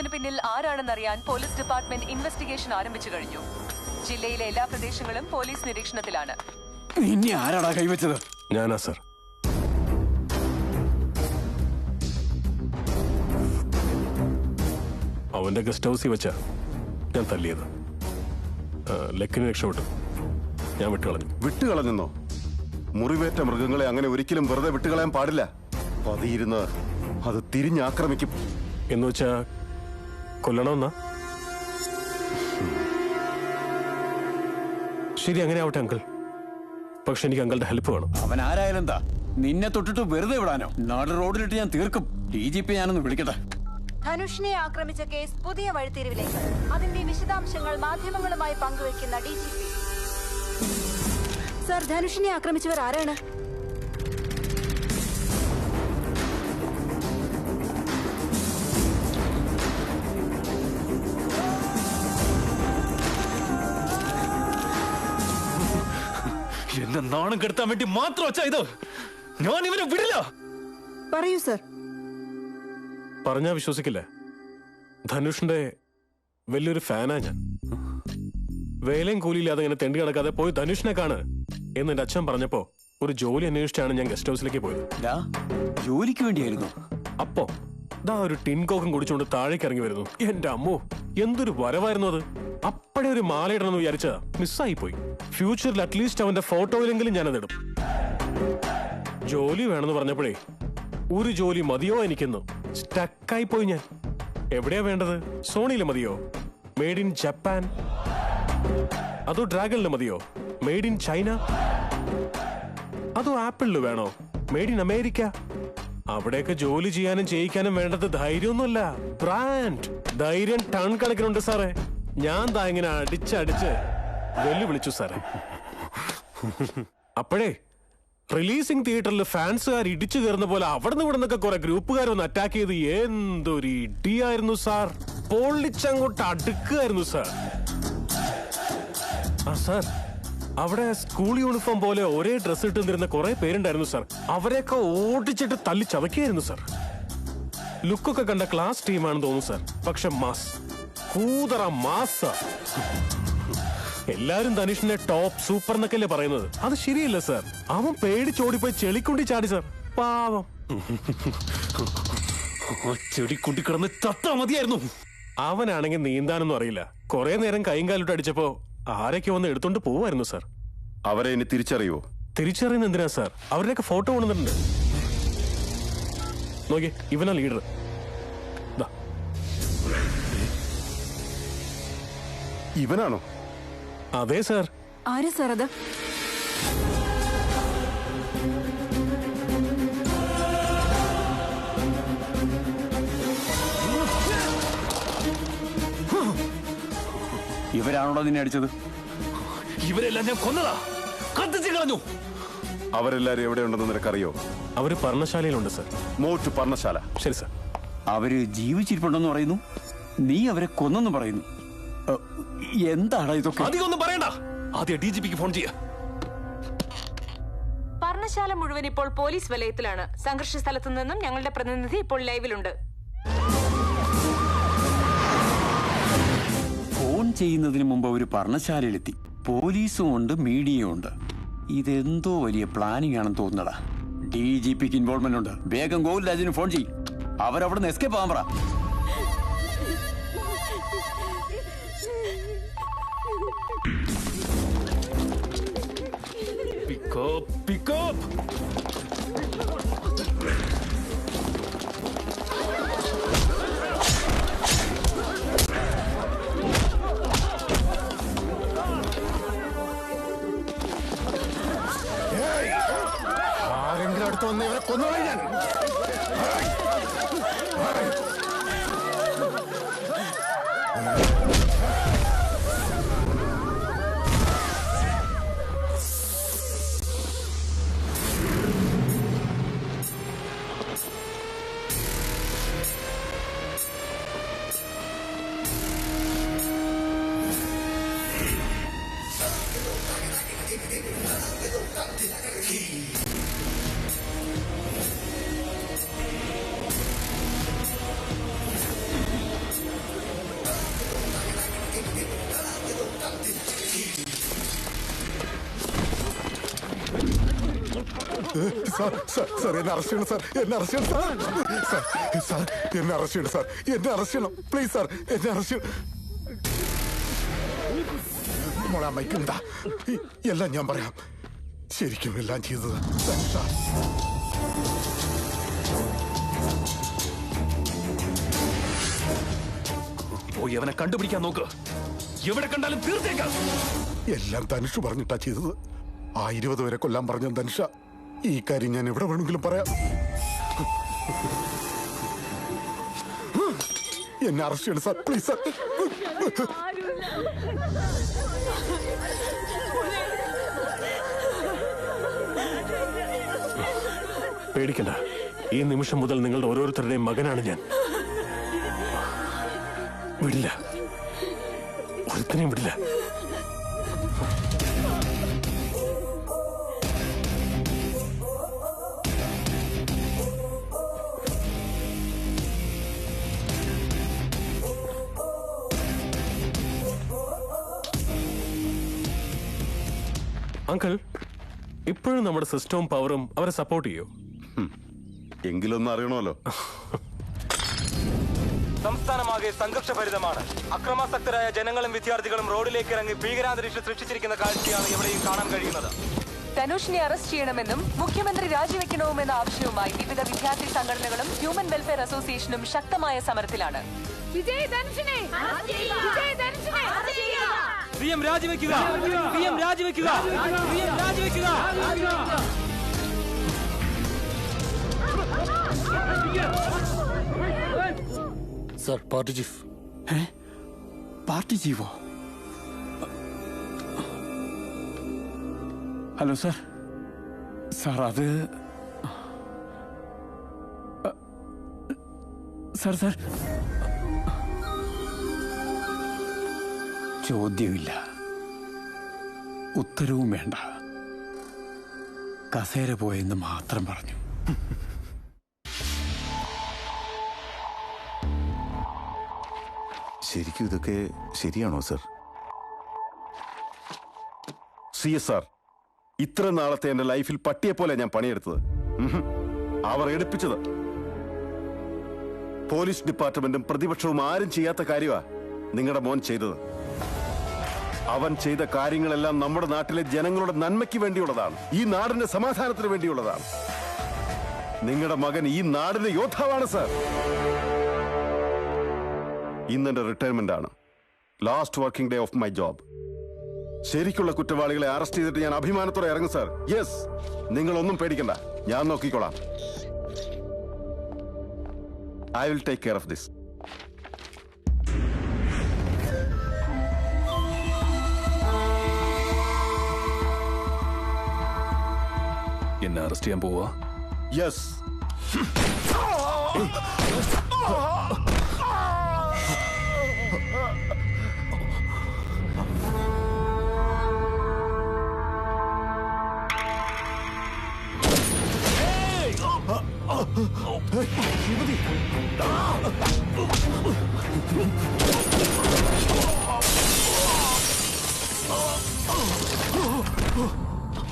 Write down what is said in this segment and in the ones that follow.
കൊലപാതകത്തിന് പിന്നിൽ ആരാണെന്നറിയാൻ police department investigation ആരംഭിച്ചു കഴിഞ്ഞു. ജില്ലയിലെ എല്ലാ പ്രദേശങ്ങളും പോലീസ് നിരീക്ഷണത്തിലാണ്. ഇനി ആരാടാ കൈവച്ചത്? ഞാനാ സർ. അവന്റെ ഗസ്റ്റ് ഹൗസിൽ വെച്ചാ ഞാൻ തല്ലിയത്. ലക്കിന് രക്ഷപ്പെട്ടു. ഞാൻ വിട്ടുകളഞ്ഞു. വിട്ടുകളഞ്ഞെന്നോ? മുറിവേറ്റ മൃഗങ്ങളെ അങ്ങനെ ഒരിക്കലും വെറുതെ വിട്ടുകളയാൻ പാടില്ല. പതിയിരുന്ന് അത് തിരിഞ്ഞാക്രമിക്കും. എന്ന് വെച്ചാ കൊല്ലണമെന്നാ? ശരി, അങ്ങനെ ആവട്ടെ അങ്കിൾ. പക്ഷെ എനിക്ക് അങ്കിളുടെ ഹെൽപ്പ് വേണം. അവൻ ആരായാലും എന്താ, നിന്നെ തൊട്ടിട്ട് വെറുതെ വിടാനോ? നാട് റോഡിലിട്ട് ഞാൻ തീർക്കും. DGP ഞാനൊന്ന് വിളിക്കട്ടെ. ധനുഷിനെ ആക്രമിച്ച കേസ് പുതിയ വഴിത്തിരിവിലേക്ക്. അതിന്റെ വിശദാംശങ്ങൾ മാധ്യമങ്ങളുമായി പങ്കുവയ്ക്കുന്ന DGP. സർ, ധനുഷിനെ ആക്രമിച്ചവർ ആരാണ്? എന്നെ നാണം കെടുത്താൻ വേണ്ടി മാത്രം വെച്ചാ ഇത്. ഞാൻ ഇവരെ വിടില്ല. പറയൂ സർ. പറഞ്ഞാ വിശ്വസിക്കില്ലേ? ധനുഷിന്റെ വലിയൊരു ഫാനാ ഞാൻ. വേലയും കൂലിയില്ലാതെ ഇങ്ങനെ തെണ്ടി കിടക്കാതെ പോയി ധനുഷിനെ കാണ് എന്ന് എന്റെ അച്ഛൻ പറഞ്ഞപ്പോ ഒരു ജോലി അന്വേഷിച്ചാണ് ഞാൻ ഗസ്റ്റ് ഹൗസിലേക്ക് പോയത്. ജോലിക്ക് വേണ്ടിയായിരുന്നു. അപ്പോ ദാ ഒരു ടിൻ കോക്കും കുടിച്ചുകൊണ്ട് താഴേക്ക് ഇറങ്ങി വരുന്നു. എന്റെ അമ്മോ, എന്തൊരു വരവായിരുന്നു അത്. അപ്പഴേ ഒരു മാലയിടണമെന്ന് വിചാരിച്ചാ മിസ്സായി പോയി. ഫ്യൂച്ചറിൽ അറ്റ്ലീസ്റ്റ് അവന്റെ ഫോട്ടോയിലെങ്കിലും ഞാനതിടും. ജോലി വേണമെന്ന് പറഞ്ഞപ്പോഴേ ഒരു ജോലി മതിയോ എനിക്കെന്നു സ്റ്റക്കായി പോയി ഞാൻ. എവിടെയാ വേണ്ടത്? സോണിയില് മതിയോ? Made in Japan? അതോ ഡ്രാഗണില് മതിയോ? Made in China? അതോ ആപ്പിളില് വേണോ? Made in America? അവിടെയൊക്കെ ജോലി ചെയ്യാനും ചെയ്യിക്കാനും വേണ്ടത് ധൈര്യമൊന്നുമല്ല, ബ്രാൻഡ്. ധൈര്യം ടൺ കണക്കിനുണ്ട് സാറേ. ഞാൻ ദാ ഇങ്ങനെ അടിച്ചടിച്ച് വെല്ലുവിളിച്ചു സാറേ. അപ്പോഴേ റിലീസിംഗ് തിയേറ്ററിൽ ഫാൻസുകാർ ഇടിച്ചു കയറുന്ന പോലെ അവിടെ നിന്ന് ഇവിടെ നിന്നൊക്കെ കുറെ ഗ്രൂപ്പുകാർ ഒന്ന് അറ്റാക്ക് ചെയ്ത് എന്തൊരു ഇടിയായിരുന്നു സാർ. പൊള്ളിച്ചങ്ങോട്ട് അടുക്കുകയായിരുന്നു സാർ. ആ സാർ, അവിടെ സ്കൂൾ യൂണിഫോം പോലെ ഒരേ ഡ്രസ് ഇട്ട് നിന്നിരുന്ന കുറെ പേരുണ്ടായിരുന്നു സാർ. അവരെയൊക്കെ ഓടിച്ചിട്ട് തല്ലി ചതയ്ക്കായിരുന്നു സാർ. ലുക്കൊക്കെ കണ്ട ക്ലാസ് ടീമാണെന്ന് തോന്നുന്നു സാർ. പക്ഷെ മാസ്, കൂതറ മാസ്. എല്ലാരും ധനുഷിനെ ടോപ്പ് സൂപ്പർ എന്നൊക്കെയല്ലേ പറയുന്നത്. അത് ശരിയല്ല സാർ. അവൻ പേടിച്ചോടിപ്പോയി ചെളിക്കുണ്ടി ചാടി സാർ. പാവം. ചെടിക്കുട്ടി കിടന്ന് ചത്താ മതിയായിരുന്നു. അവനാണെങ്കിൽ നീന്താനൊന്നും അറിയില്ല. കുറെ നേരം കൈയും കാലിട്ട് അടിച്ചപ്പോ ആരൊക്കെ വന്ന് എടുത്തോണ്ട് പോവായിരുന്നു സാർ. അവരെ ഇനി തിരിച്ചറിയുവോ? തിരിച്ചറിയുന്ന എന്തിനാ സാർ? അവരുടെയൊക്കെ ഫോട്ടോ കൊണ്ടുവന്നിട്ടുണ്ട്. നോക്കിയേ, ഇവനാ ലീഡർ. ഇവനാണോ? അതെ സാർ. ആരാ സാർ അത്? ഇവരാണോടോ നിന്നെ അടിച്ചത്? ഇവരെല്ലാം ഞാൻ കൊന്നതാ, കത്തിച്ച് കളഞ്ഞു. അവരെല്ലാരും എവിടെയുണ്ടെന്ന് നിനക്കറിയോ? അവര് പർണശാലയിലുണ്ട് സാർ. മോറ്റ് പർണശാല. ശരി സാർ. അവര് ജീവിച്ചിരിപ്പുണ്ടെന്ന് പറയുന്നു, നീ അവരെ കൊന്നെന്ന് പറയുന്നു. എന്താടാ ഇതൊക്കെ? അധികം ഒന്നും പറയണ്ട. ആദ്യം DGPക്ക് ഫോൺ ചെയ്യാ. പർണശാല മുഴുവൻ ഇപ്പോൾ പോലീസ് വലയത്തിലാണ്. സംഘർഷ സ്ഥലത്തു നിന്നും ഞങ്ങളുടെ പ്രതിനിധി ഇപ്പോൾ ലൈവിലുണ്ട്. ഫോൺ ചെയ്യുന്നതിന് മുമ്പ് ഒരു പർണശാലയിലെത്തി. പോലീസും ഉണ്ട്, മീഡിയയും ഉണ്ട്. ഇതെന്തോ വലിയ പ്ലാനിങ് ആണെന്ന് തോന്നുന്നടാ. DGPക്ക് ഇൻവോൾവ്മെന്റ് ഉണ്ട്. വേഗം ഗോകുൽരാജിന് ഫോൺ ചെയ്യും. അവരവിടെ നിന്ന് എസ്കേപ്പ് ആവാൻ പറ. Pick up! ആരെങ്കിലും അടുത്ത് വന്ന് ഇവരെ കൊന്നുകളയും ഞാൻ. സാർ സാർ സാർ എന്നെ അറസ്റ്റ് ചെയ്യണം സാർ, എന്നെ അറസ്റ്റ് ചെയ്യണം സാർ, സാർ സാർ എന്നെ അറസ്റ്റ് ചെയ്യണം സാർ, എന്നെ അറസ്റ്റ് ചെയ്യണം പ്ലീസ് സാർ, എന്നെ അറസ്റ്റ് ചെയ്യണം. മോളെ അമ്മയ്ക്ക് എന്താ എല്ലാം ഞാൻ പറയാം, ശരിക്കും എല്ലാം ചെയ്തത് ധനുഷ. പോയി അവനെ കണ്ടുപിടിക്കാൻ നോക്ക്, എവിടെ കണ്ടാലും തീർത്തേക്കാം. എല്ലാം ധനുഷ് പറഞ്ഞിട്ടാ ചെയ്തത്. 20 വരെ കൊല്ലാൻ പറഞ്ഞ ധനുഷ. ഈ കാര്യം ഞാൻ എവിടെ വേണമെങ്കിലും പറയാം. എന്നെ അറസ്റ്റ് ചെയ്യണം സാർ, പ്ലീസ് സാർ. പേടിക്കണ്ട, ഈ നിമിഷം മുതൽ നിങ്ങളുടെ ഓരോരുത്തരുടെയും മകനാണ് ഞാൻ. വിടില്ല, ഒരുത്തനെയും വിടില്ല. അങ്കിൾ, ഇപ്പോഴും നമ്മുടെ സിസ്റ്റവും പവറും അവരെ സപ്പോർട്ട് ചെയ്യോ? എങ്കിലൊന്നും അറിയണമല്ലോ. സംസ്ഥാനമാകെ സംഘർഷഭരിതമാണ്. അക്രമാസക്തരായ ജനങ്ങളും വിദ്യാർത്ഥികളും റോഡിലേക്ക് ഇറങ്ങി ഭീകരാന്തരീക്ഷം സൃഷ്ടിച്ചിരിക്കുന്ന കാഴ്ചയാണ് എവിടെയും കാണാൻ കഴിയുന്നത്. ധനുഷിനെ അറസ്റ്റ് ചെയ്യണമെന്നും മുഖ്യമന്ത്രി രാജിവെക്കണമെന്ന ആവശ്യവുമായി വിവിധ വിദ്യാർത്ഥി സംഘടനകളും ഹ്യൂമൻ വെൽഫെയർ അസോസിയേഷനും ശക്തമായ സമരത്തിലാണ്. PM രാജിവെക്കുക, PM രാജിവെക്കുക, PM രാജിവെക്കുക. Sir, party chief. പാർട്ടി ചീഫോ? Hello sir. സാർ അത് സാർ സാർ ചോദ്യമില്ല, ഉത്തരവും വേണ്ട, കസേര പോയെന്ന് മാത്രം പറഞ്ഞു. ശരിക്കും ഇതൊക്കെ ശരിയാണോ സർ? CSR, ഇത്ര നാളത്തെ എന്റെ ലൈഫിൽ പട്ടിയെ പോലെ ഞാൻ പണിയെടുത്തത്. അവർ എടുപ്പിച്ചത്. പോലീസ് ഡിപ്പാർട്ട്മെന്റും പ്രതിപക്ഷവും ആരും ചെയ്യാത്ത കാര്യമാ നിങ്ങളുടെ മോൻ ചെയ്തത്. അവൻ ചെയ്ത കാര്യങ്ങളെല്ലാം നമ്മുടെ നാട്ടിലെ ജനങ്ങളുടെ നന്മയ്ക്ക് വേണ്ടിയുള്ളതാണ്, ഈ നാടിന്റെ സമാധാനത്തിന് വേണ്ടിയുള്ളതാണ്. നിങ്ങളുടെ മകൻ ഈ നാടിന്റെ യോദ്ധാവാണ് സർ. ഇന്നെന്റെ റിട്ടയർമെന്റ് ആണ്, last working day of my job. ശരിക്കുള്ള കുറ്റവാളികളെ അറസ്റ്റ് ചെയ്തിട്ട് ഞാൻ അഭിമാനത്തോടെ ഇറങ്ങും സർ. യെസ്, നിങ്ങളൊന്നും പേടിക്കണ്ട, ഞാൻ നോക്കിക്കോളാം. I will take care of this. എന്നെ അറസ്റ്റ് ചെയ്യാൻ പോവാ? യെസ്.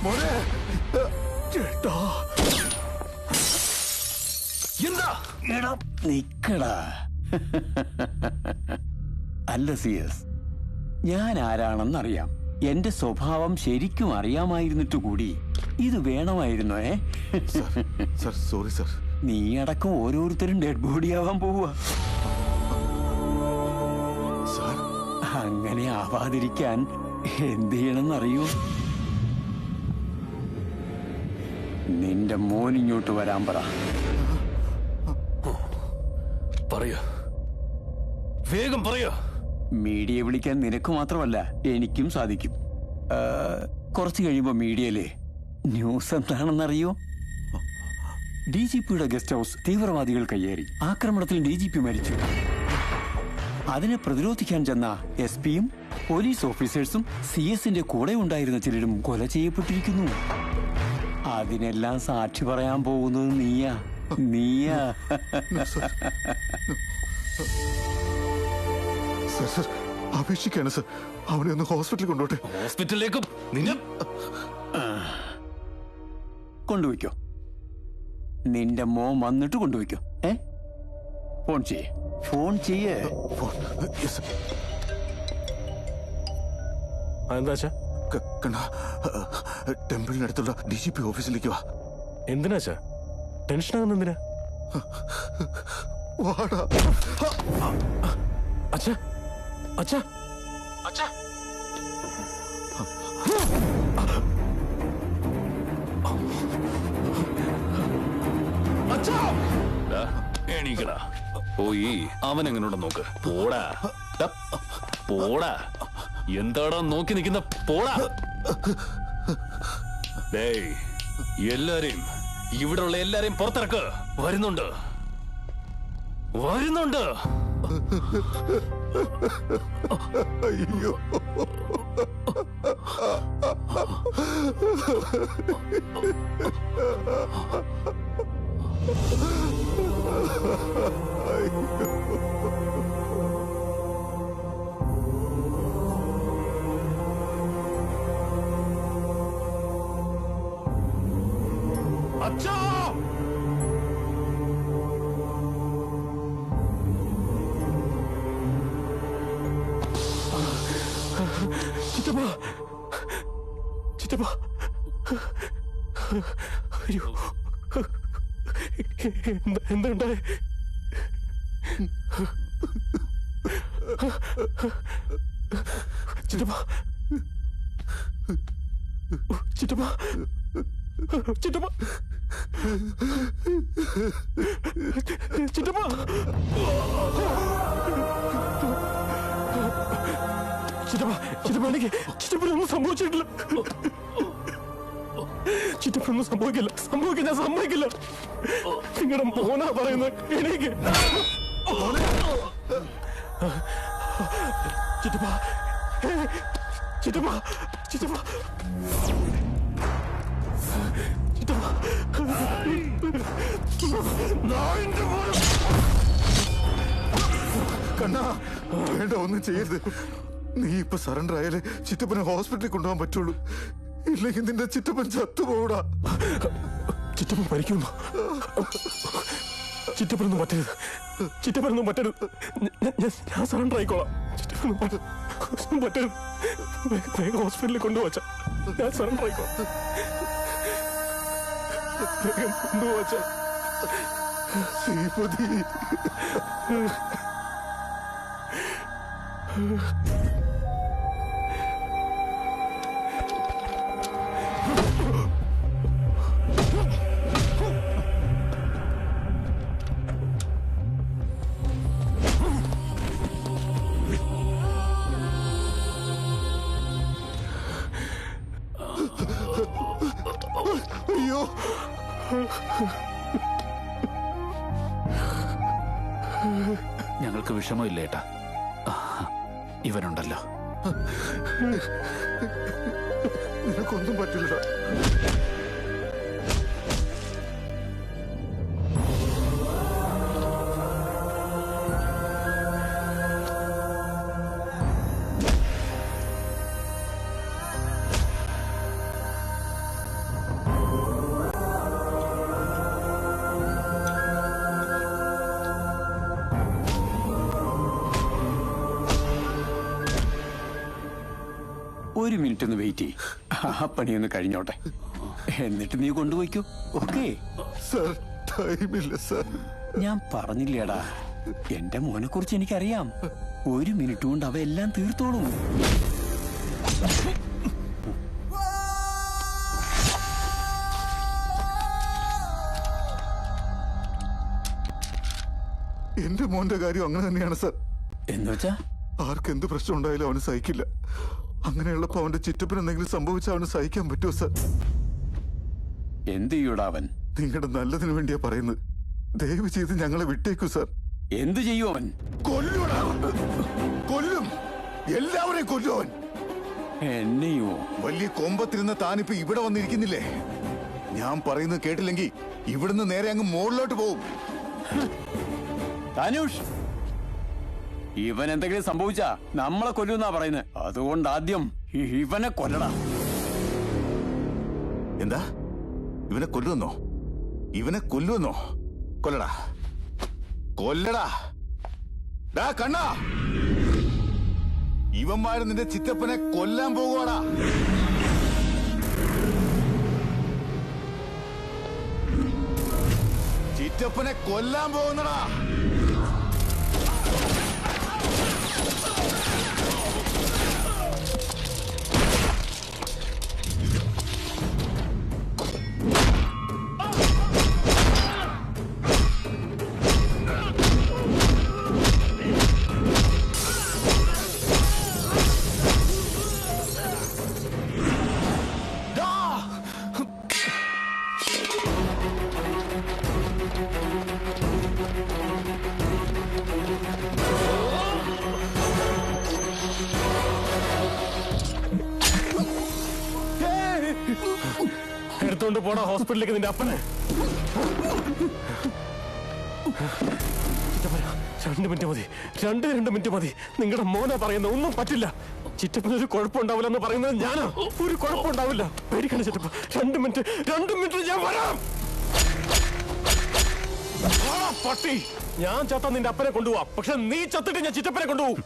മോനെ ചേട്ടാ, എന്താ നിക്കടാ. അല്ല CS, ഞാൻ ആരാണെന്നറിയാം, എന്റെ സ്വഭാവം ശരിക്കും അറിയാമായിരുന്നിട്ട് കൂടി ഇത് വേണമായിരുന്നോ? Sir sorry sir. നീ അടക്കം ഓരോരുത്തരും ഡെഡ് ബോഡി ആവാൻ പോവുക. അങ്ങനെ ആവാതിരിക്കാൻ എന്ത് ചെയ്യണമെന്നറിയോ? നിന്റെ മോനിങ്ങോട്ട് വരാൻ പറ. പറയൂ, വേഗം പറയൂ. മീഡിയ വിളിക്കാൻ നിനക്ക് മാത്രമല്ല എനിക്കും സാധിക്കും. കുറച്ച് കഴിയുമ്പോ മീഡിയയിലെ ന്യൂസ് എന്താണെന്നറിയോ? DGPയുടെ ഗസ്റ്റ് ഹൗസ് തീവ്രവാദികൾ കയ്യേറി, ആക്രമണത്തിൽ DGP മരിച്ചു. അതിനെ പ്രതിരോധിക്കാൻ ചെന്ന SP-യും പോലീസ് ഓഫീസേഴ്സും CS-ന്റെ കൂടെ ഉണ്ടായിരുന്ന ചിലരും കൊല ചെയ്യപ്പെട്ടിരിക്കുന്നു. അതിനെല്ലാം സാക്ഷി പറയാൻ പോകുന്നത് നീയാ. സർ അപേക്ഷിക്കാണ് സർ, അവനെ ഒന്ന് ഹോസ്പിറ്റലിൽ കൊണ്ടോട്ടെ. ഹോസ്പിറ്റലിലേക്കും? നിന്നെ കൊണ്ടുവയ്ക്കോ. നിന്റെ മോൻ വന്നിട്ട് കൊണ്ടുവയ്ക്കോ. ഫോൺ ചെയ്യേ, ഫോൺ ചെയ്യേ. എന്താ അച്ഛാ? ടെമ്പിളിനടുത്തുള്ള DGP ഓഫീസിലേക്ക് വാ. എന്തിനാ അച്ഛാ ടെൻഷനാകുന്ന? എന്തിനാ? വാടാ. അച്ഛാ അച്ഛാ അച്ഛാ എണീക്കടാ, പോയി അവൻ എങ്ങനെയുണ്ടെന്ന് നോക്ക്. പോടാ ദാ, പോടാ. എന്താടാ നോക്കി നിൽക്കുന്ന? പോടാ. ഡേയ്, എല്ലാരെയും, ഇവിടെയുള്ള എല്ലാരെയും പുറത്തിറക്ക്. വരുന്നുണ്ട്, വരുന്നുണ്ട്. അയ്യോ, അച്ഛാ! ചിറ്റപ്പ, ചിറ്റപ്പ, അയ്യോ, എന്താ ഉണ്ടായേ? ചിറ്റപ്പ, ചിറ്റപ്പ, ചിറ്റപ്പ, ചിറ്റപ്പ, ചിറ്റപ്പ, ചിറ്റപ്പ, എനിക്ക് ചിറ്റപ്പനൊന്നും സംഭവിച്ചിട്ടില്ല. ചിറ്റപ്പനൊന്നും സംഭവിക്കില്ല, സംഭവിക്കാൻ ഞാൻ സമ്മതിക്കില്ല. നിങ്ങളുടെ മോനാ പറയുന്നത്. എനിക്ക് ചിറ്റപ്പ, ചിറ്റപ്പ, ചിറ്റപ്പ, ചിറ്റപ്പ, കണ്ണാ, വേണ്ട, ഒന്നും ചെയ്യരുത്. നീ ഇപ്പൊ സറണ്ടർ ആയാലേ ചിറ്റപ്പനെ ഹോസ്പിറ്റലിൽ കൊണ്ടുപോകാൻ പറ്റുള്ളൂ. ഇല്ലെങ്കിൽ നിന്റെ ചിറ്റപ്പൻ ചത്തുപോടാ. ചിറ്റപ്പൻ മരിക്കുന്നു. ചിറ്റപ്പനൊന്നും പറ്റരുത്, ചിറ്റപ്പനൊന്നും പറ്റരുത്. ഞാൻ സറണ്ടർ ആയിക്കോളാം. ചിറ്റപ്പനൊന്നും പറ്റരുത്. വേഗം ഹോസ്പിറ്റലിൽ കൊണ്ടുപോച്ച. ഞാൻ സറണ്ടർ ആയിക്കോളാം. വേഗം കൊണ്ടുപോച്ച. ശ്രീപതി, അയ്യോ, ഞങ്ങൾക്ക് വിഷമമില്ല ഏട്ടാ, ഇവനുണ്ടല്ലോ. നിനക്കൊന്നും പറ്റില്ല. ഒരു മിനിറ്റ് ഒന്ന് വെയിറ്റ് ചെയ്യ്. ആ പണിയൊന്ന് കഴിഞ്ഞോട്ടെ, എന്നിട്ട് നീ കൊണ്ടുപോയിക്കോ. ഓക്കേ സർ, ടൈമില്ല സർ. ഞാൻ പറഞ്ഞില്ലേടാ, എന്റെ മോനെ കുറിച്ച് എനിക്കറിയാം. ഒരു മിനിറ്റ് കൊണ്ട് അവ എല്ലാം തീർത്തോളും. എന്റെ മോന്റെ കാര്യം അങ്ങനെ തന്നെയാണ് സർ. എന്നുവെച്ചാ ആർക്കെന്ത് പ്രശ്നം ഉണ്ടായാലും അവന് സഹിക്കില്ല. അങ്ങനെയുള്ളപ്പോ അവന്റെ ചിറ്റപ്പന് എന്തെങ്കിലും സംഭവിച്ചാൽ അവന് സഹിക്കാൻ പറ്റുമോ സർ? എന്ത് ചെയ്യൂടാ അവൻ? നിങ്ങളുടെ നല്ലതിനു വേണ്ടിയാ പറയുന്നത്. ദയവ് ചെയ്ത് ഞങ്ങളെ വിട്ടേക്കൂ സർ. എന്ത് ചെയ്യും അവൻ? കൊല്ലൂടാ, കൊല്ലും, എല്ലാവരെയും കൊല്ലും അവൻ. എന്നെയോ? വലിയ കൊമ്പത്തിരുന്ന താനിപ്പോ ഇവിടെ വന്നിരിക്കുന്നില്ലേ? ഞാൻ പറയുന്നത് കേട്ടില്ലെങ്കിൽ ഇവിടുന്ന് നേരെ അങ്ങ് മുകളിലോട്ട് പോവും. ധനുഷ്, ഇവൻ എന്തെങ്കിലും സംഭവിച്ചാ നമ്മളെ കൊല്ലുന്നാ പറയുന്നത്. അതുകൊണ്ട് ആദ്യം ഇവനെ കൊല്ലടാ. എന്താ ഇവനെ കൊല്ലുന്നോ? ഇവനെ കൊല്ലുന്നോ? കൊല്ലടാ, കൊല്ലടാ. ഡാ കണ്ണാ, ഇവന്മാര് നിന്റെ ചിറ്റപ്പനെ കൊല്ലാൻ പോകുവാടാ. ചിറ്റപ്പനെ കൊല്ലാൻ പോകുന്നടാ. എടുത്തോണ്ട് പോടാ ഹോസ്പിറ്റലിലേക്ക് നിന്റെ അപ്പനെ. 2 മിനിറ്റ് മതി, 2 മിനിറ്റ് മതി. നിങ്ങളുടെ മോനെ പറയുന്ന ഒന്നും പറ്റില്ല. ചിറ്റപ്പനൊരു കുഴപ്പമുണ്ടാവില്ല പറയുന്നത് ഞാനാ. ഒരു കുഴപ്പമുണ്ടാവില്ല, പേടിക്കണം ചിറ്റപ്പ. 2 മിനിറ്റ് ഞാൻ വരാം. പട്ടി, ഞാൻ ചത്ത നിന്റെ അപ്പനെ കൊണ്ടുപോവാം. പക്ഷെ നീ ചത്തിട്ട് ഞാൻ ചിറ്റപ്പനെ കൊണ്ടുപോകും.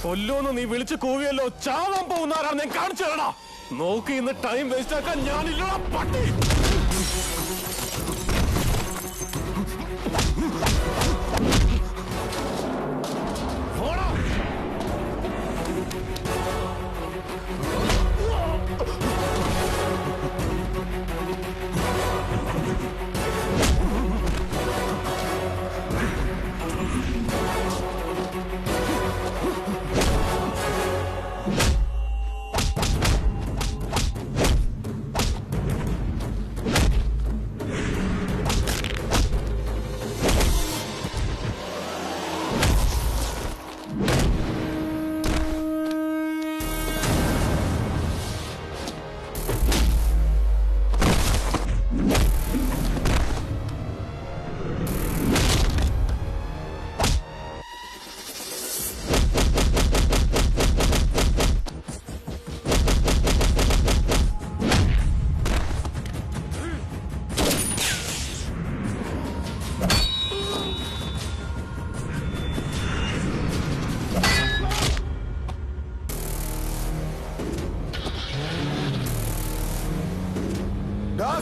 കൊല്ലോന്ന് നീ വിളിച്ച് കൂവിയല്ലോ, ചാവാൻ പോകുന്നവരാണ് ഞാൻ കാണിച്ചു തരണ. നോക്കി ഇന്ന് ടൈം വേസ്റ്റ് ആക്കാൻ ഞാനില്ലടാ പട്ടി.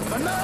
കണ്ണാ